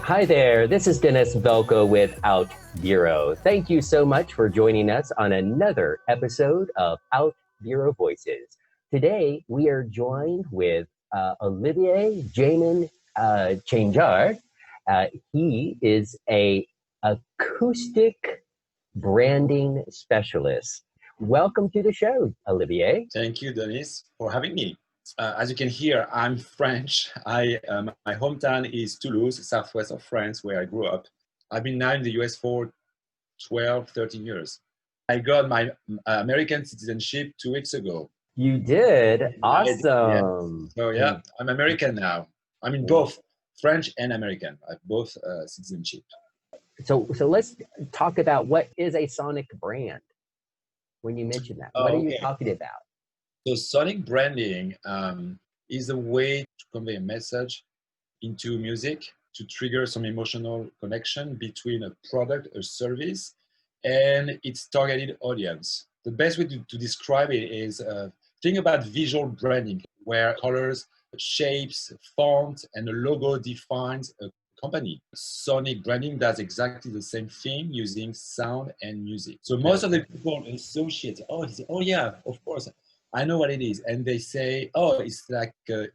Hi there, this is Dennis Velco with OutBüro. Thank you so much for joining us on another episode of OutBüro Voices. Today, we are joined with Olivier Jamin Changeart. He is a acoustic branding specialist. Welcome to the show, Olivier. Thank you, Dennis, for having me. As you can hear, I'm French. My hometown is Toulouse, southwest of France, where I grew up. I've been now in the US for 12, 13 years. I got my American citizenship 2 weeks ago. You did? Awesome. So yeah, I'm American now. I mean, both French and American. I have both citizenship. So let's talk about what is a sonic brand. When you mention that, what are you talking about? So sonic branding is a way to convey a message into music to trigger some emotional connection between a product or service and its targeted audience. The best way to describe it is think about visual branding, where colors, shapes, font, and a logo defines a company. Sonic branding does exactly the same thing using sound and music. So most of the people associate, oh yeah, of course, I know what it is. And they say, oh, it's like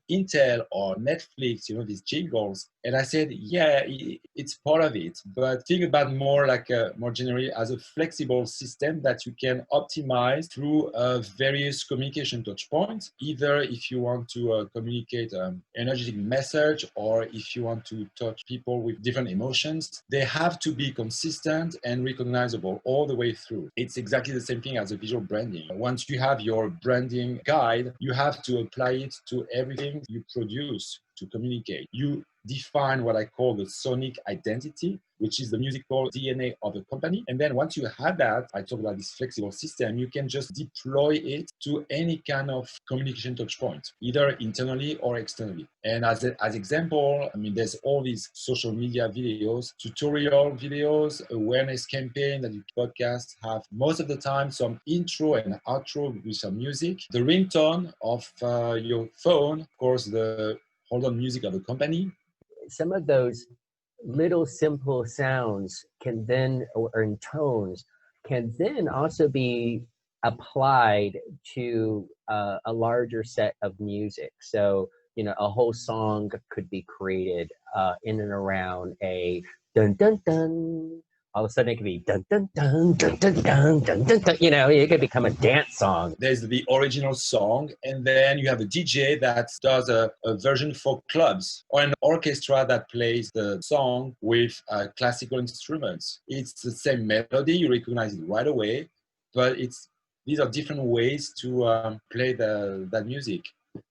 Intel or Netflix, these jingles. And I said, yeah, it's part of it. But think about more like more generally as a flexible system that you can optimize through various communication touch points, either if you want to communicate an energetic message or if you want to touch people with different emotions. They have to be consistent and recognizable all the way through. It's exactly the same thing as a visual branding. Once you have your branding guide, you have to apply it to everything you produce to communicate. You define what I call the sonic identity, which is the musical DNA of the company. And then once you have that, I talk about this flexible system, you can just deploy it to any kind of communication touch point, either internally or externally. And as example, I mean, there's all these social media videos, tutorial videos, awareness campaign that you podcasts have most of the time some intro and outro with some music. The ringtone of your phone, of course, the hold on music of the company. Some of those little simple sounds can then, or in tones, can then also be applied to a larger set of music. So, a whole song could be created in and around a dun dun dun. All of a sudden it could be dun dun dun dun dun dun dun dun dun. It could become a dance song. There's the original song, and then you have a DJ that does a version for clubs, or an orchestra that plays the song with classical instruments. It's the same melody, you recognize it right away, but these are different ways to play that music,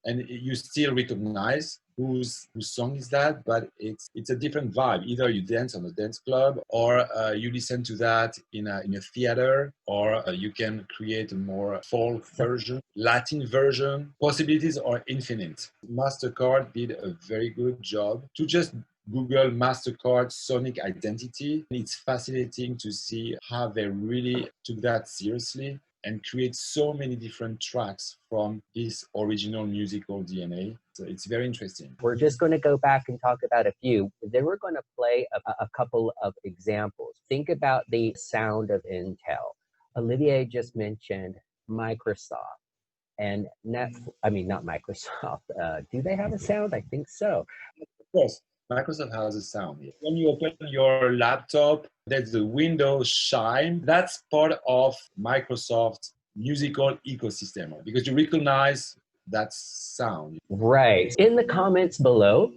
and you still recognize whose song is that, but it's a different vibe. Either you dance on a dance club, or you listen to that in a theater, or you can create a more folk version, Latin version. Possibilities are infinite. MasterCard did a very good job to just Google MasterCard sonic identity. It's fascinating to see how they really took that seriously and create so many different tracks from this original musical DNA. So it's very interesting. We're just going to go back and talk about a few. Then we're going to play a couple of examples. Think about the sound of Intel. Olivier just mentioned Microsoft and not Microsoft. Do they have a sound? I think so. Of course. Microsoft has a sound. When you open your laptop, there's the Windows chime. That's part of Microsoft's musical ecosystem because you recognize that sound. Right. In the comments below,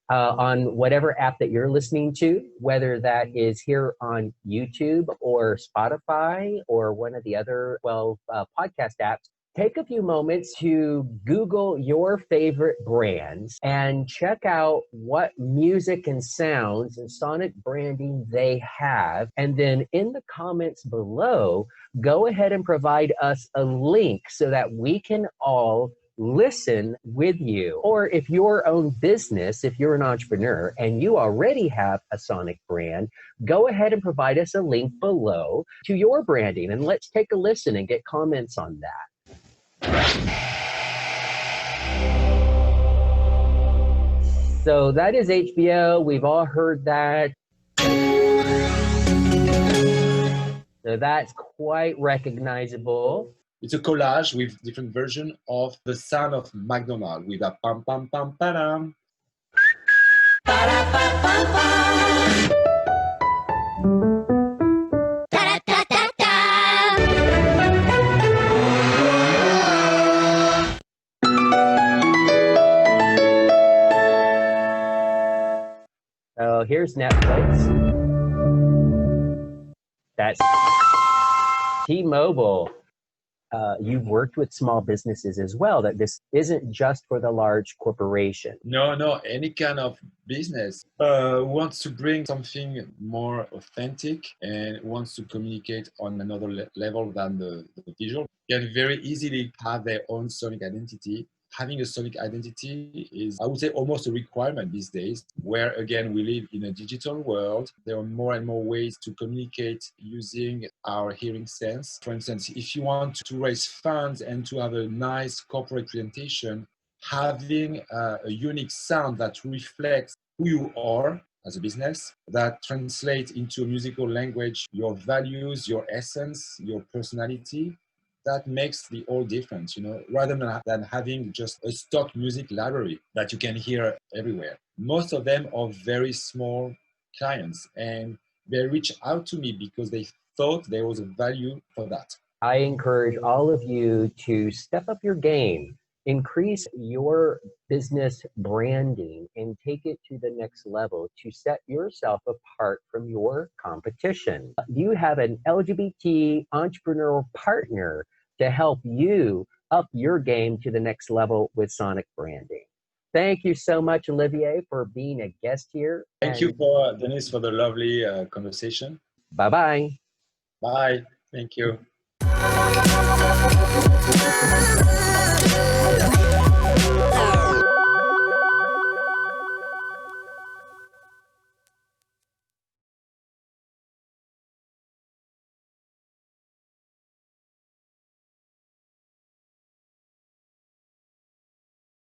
on whatever app that you're listening to, whether that is here on YouTube or Spotify or one of the other 12 podcast apps, take a few moments to Google your favorite brands and check out what music and sounds and sonic branding they have. And then in the comments below, go ahead and provide us a link so that we can all listen with you. Or if your own business, if you're an entrepreneur and you already have a sonic brand, go ahead and provide us a link below to your branding and let's take a listen and get comments on that. So that is HBO. We've all heard that. So that's quite recognizable. It's a collage with different versions of the sound of McDonald with a pam pam pam pam. So here's Netflix. That's T-Mobile. You've worked with small businesses as well, that this isn't just for the large corporation. No, any kind of business wants to bring something more authentic and wants to communicate on another level than the visual. Can very easily have their own sonic identity. Having a sonic identity is, I would say, almost a requirement these days, where again, we live in a digital world. There are more and more ways to communicate using our hearing sense. For instance, if you want to raise funds and to have a nice corporate presentation, having a unique sound that reflects who you are as a business, that translates into a musical language, your values, your essence, your personality, that makes the whole difference, rather than having just a stock music library that you can hear everywhere. Most of them are very small clients, and they reach out to me because they thought there was a value for that. I encourage all of you to step up your game, increase your business branding, and take it to the next level to set yourself apart from your competition. You have an LGBT entrepreneurial partner to help you up your game to the next level with sonic branding. Thank you so much, Olivier, for being a guest here. Thank you, Dennis, for the lovely conversation. Bye-bye. Bye. Thank you.